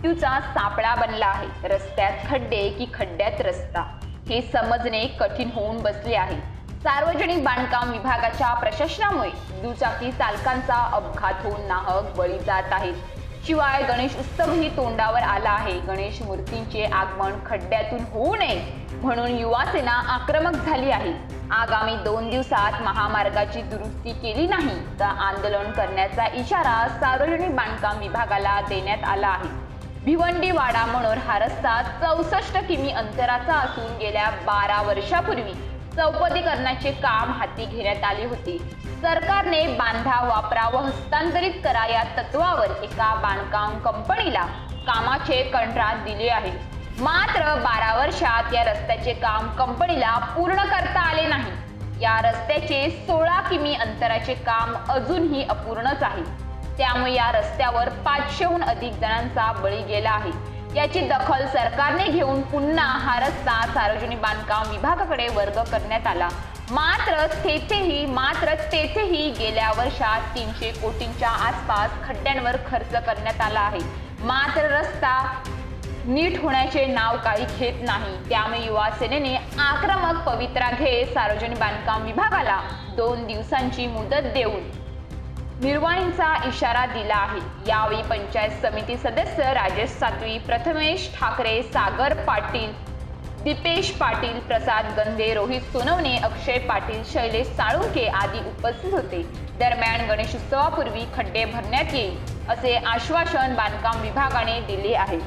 मृत्यूचा सापळा बनला आहे। रस्त्यात खड्डे की खड्ड्यात रस्ता हे समजणे कठीण होऊन बसले आहे। सार्वजनिक बांधकाम विभागाच्या प्रशासनामुळे दुचाकी चालकांचा अपघात होऊन नाहक बळी जात आहेत। शिवाय गणेश उत्सवही तोंडावर आला आहे। गणेश मूर्तींचे आगमन खड्ड्यातून होऊ नये म्हणून युवा सेना आक्रमक झाली आहे। आगामी 2 दिवसात महामार्गाची दुरुस्ती केली नाही तर आंदोलन करण्याचा इशारा सार्वजनिक बांधकाम विभागाला देण्यात आला आहे। भिवंडी वाडा मनोर हा रस्ता 64 किमी अंतराचा असून गेल्या 12 वर्षापूर्वी चौपदरीकरणाचे काम हाती घेण्यात आले होते। सरकारने बांधा वापरा व हस्तांतरित करा या तत्वावर एका बांधकाम कंपनीला कामाचे कंत्राट दिले आहे। मात्र 12 वर्षात या रस्त्याचे काम कंपनीला पूर्ण करता आले नाही। या रस्त्याचे 16 किमी अंतराचे काम अजूनही अपूर्णच आहे। त्यामुळे या रस्त्यावर 500हून अधिक जणांचा बळी गेला आहे। याची दखल सरकारने घेऊन पुन्हा हा रस्ता सार्वजनिक बांधकाम विभागाकडे वर्ग करण्यात आला। मात्र तेथेही गेल्या वर्षात 300 कोटींच्या आसपास खड्ड्यांवर खर्च करण्यात आला आहे। मात्र रस्ता नीट होण्याचे नाव काही घेत नाही। त्यामुळे युवा सेनेने आक्रमक पवित्रा घेत सार्वजनिक बांधकाम विभागाला 2 दिवसांची मुदत देऊन निर्वाणीचा इशारा दिला आहे। यावेळी पंचायत समिती सदस्य राजेश सातवी, प्रथमेश ठाकरे, सागर पाटील, दीपेश पाटील, प्रसाद गंधे, रोहित सोनवणे, अक्षय पाटील, शैलेश साळुंखे आदी उपस्थित होते। दरम्यान गणेशोत्सवापूर्वी खड्डे भरण्यात येईल असे आश्वासन बांधकाम विभागाने दिले आहे।